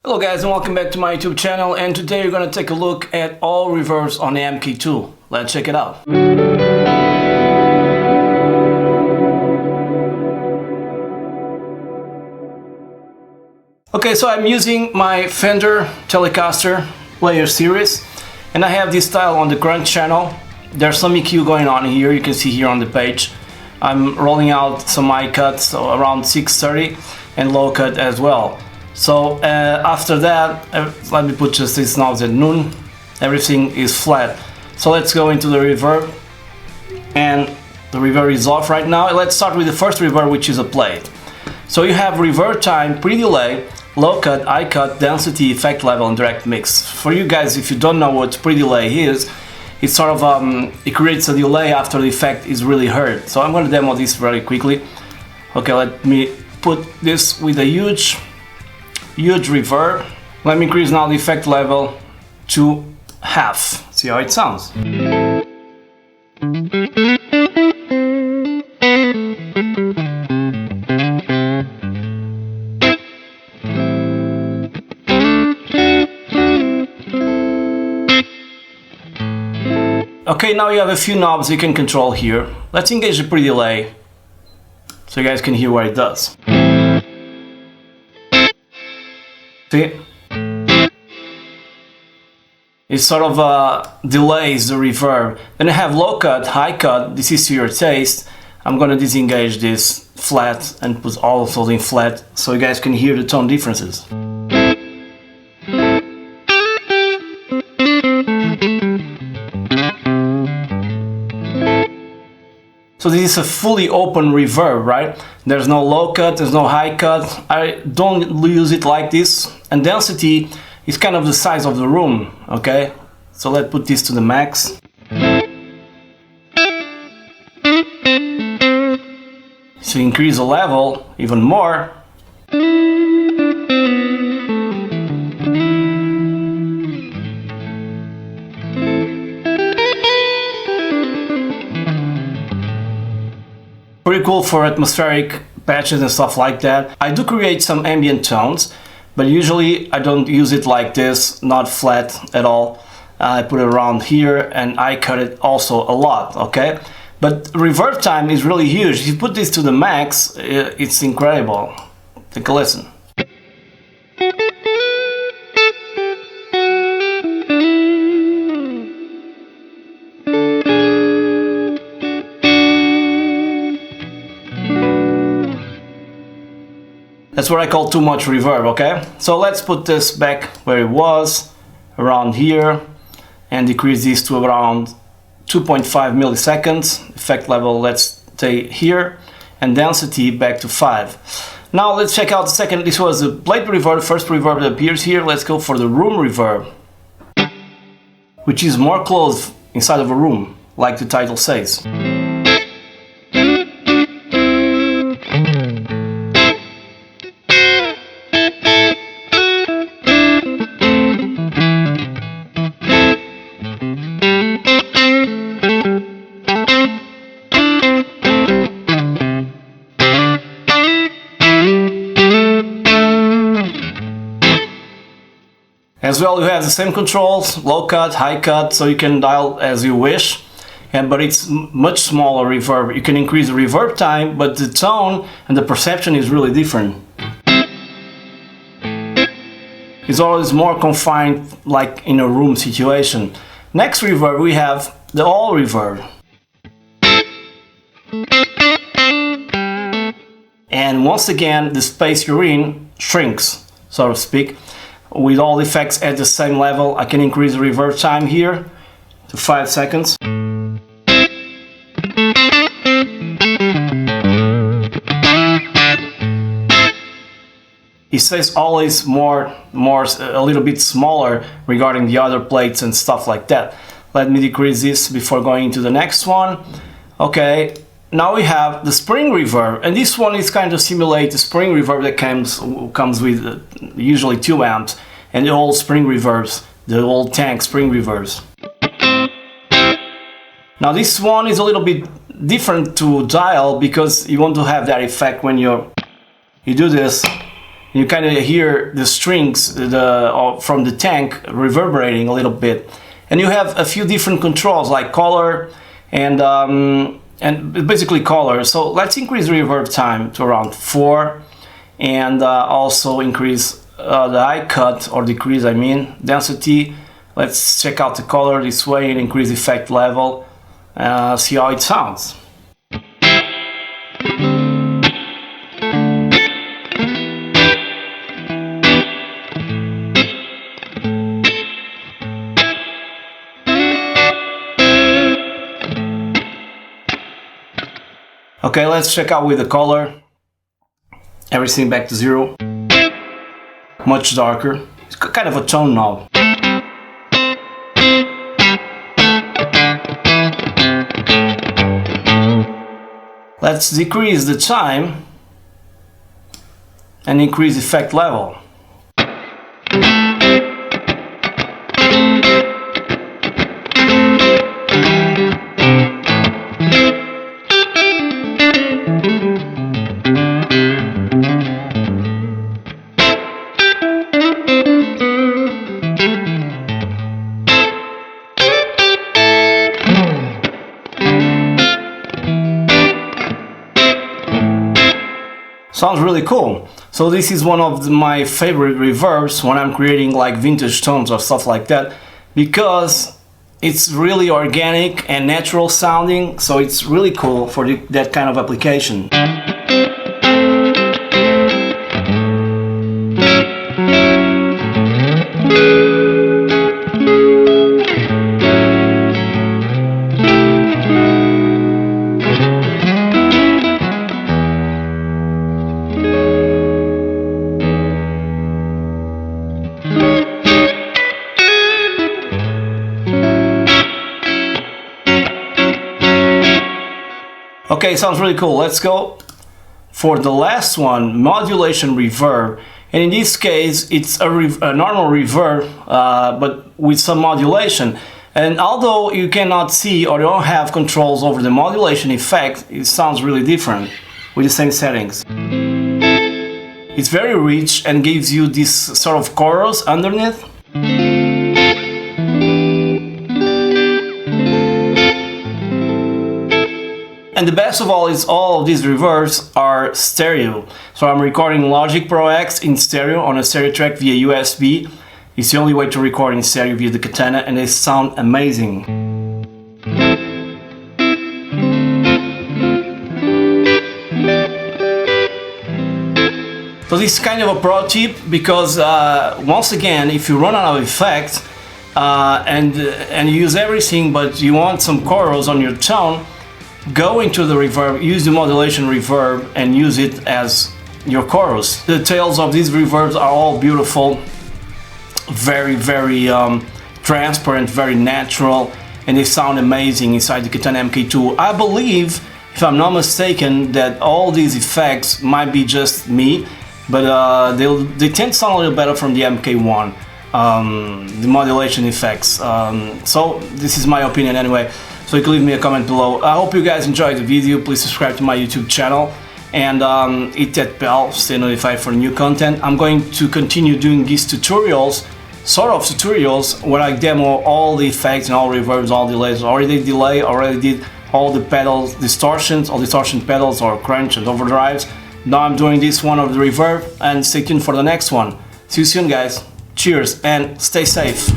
Hello guys and welcome back to my YouTube channel, and today we're going to take a look at all reverbs on the Mkii tool. Let's check it out. Okay, so I'm using my Fender Telecaster Player Series and I have this style on the grunt channel. There's some EQ going on here, you can see here on the page. I'm rolling out some high cuts, so around 630, and low cut as well. So after that, let me put just these knobs at noon. Everything is flat. So let's go into the reverb, and the reverb is off right now. Let's start with the first reverb, which is a play. So you have reverb time, pre-delay, low cut, high cut, density, effect level, and direct mix. For you guys, if you don't know what pre-delay is, it's sort of it creates a delay after the effect is really heard. So I'm going to demo this very quickly. Okay, let me put this with a huge reverb. Let me increase now the effect level to half. See how it sounds. Okay, now you have a few knobs you can control here. Let's engage the pre-delay so you guys can hear what it does. See? It sort of delays the reverb. Then I have low cut, high cut. This is to your taste. I'm gonna disengage this flat and put all of those in flat so you guys can hear the tone differences. So this is a fully open reverb, right? There's no low cut, there's no high cut. I don't use it like this. And density is kind of the size of the room, okay? So let's put this to the max. So increase the level even more. Pretty cool for atmospheric patches and stuff like that. I do create some ambient tones, but usually I don't use it like this, not flat at all. I put it around here and I cut it also a lot, okay? But reverb time is really huge. If you put this to the max, it's incredible. Take a listen. That's what I call too much reverb, okay? So let's put this back where it was, around here, and decrease this to around 2.5 milliseconds. Effect level, let's stay here, and density back to 5. Now let's check out the second. This was the plate reverb, first reverb that appears here. Let's go for the room reverb, which is more closed inside of a room, like the title says. As well, you have the same controls, low cut, high cut, so you can dial as you wish, but it's much smaller reverb. You can increase the reverb time, but the tone and the perception is really different. It's always more confined, like in a room situation. Next reverb, we have the all reverb. And once again, the space you're in shrinks, so to speak. With all effects at the same level, I can increase the reverb time here to 5 seconds. It says always a little bit smaller regarding the other plates and stuff like that. Let me decrease this before going to the next one. Okay, now we have the spring reverb, and this one is kind of simulate the spring reverb that comes with usually 2 amps and the old spring reverbs, the old tank spring reverbs. Now this one is a little bit different to dial because you want to have that effect when you do this. You kind of hear the strings from the tank reverberating a little bit. And you have a few different controls like color and basically color. So let's increase reverb time to around 4 and also increase the high cut, or decrease, I mean, density. Let's check out the color this way and increase effect level. See how it sounds. Okay, let's check out with the color. Everything back to 0. Much darker. It's kind of a tone knob. Let's decrease the time and increase effect level. Sounds really cool. So this is one of my favorite reverbs when I'm creating like vintage tones or stuff like that, because it's really organic and natural sounding, so it's really cool for that kind of application. Okay, sounds really cool. Let's go for the last one, modulation reverb. And in this case, it's a normal reverb, but with some modulation. And although you cannot see or don't have controls over the modulation effect, it sounds really different with the same settings. It's very rich and gives you this sort of chorus underneath. And the best of all is all of these reverbs are stereo. So I'm recording Logic Pro X in stereo on a stereo track via USB. It's the only way to record in stereo via the Katana, and they sound amazing. So this is kind of a pro tip, because once again, if you run out of effects and you use everything but you want some chorus on your tone, go into the reverb, use the modulation reverb and use it as your chorus. The details of these reverbs are all beautiful, very transparent, very natural, and they sound amazing inside the Katana Mkii tool. I believe, if I'm not mistaken, that all these effects might be just me, but they tend to sound a little better from the Mkii one, the modulation effects. So this is my opinion anyway. So you can leave me a comment below. I hope you guys enjoyed the video. Please subscribe to my YouTube channel and hit that bell, stay notified for new content. I'm going to continue doing these tutorials, sort of tutorials, where I demo all the effects and all reverbs, all delays. Already did all the pedals, distortions, all distortion pedals or crunch and overdrives. Now I'm doing this one of the reverb, and stay tuned for the next one. See you soon, guys. Cheers and stay safe.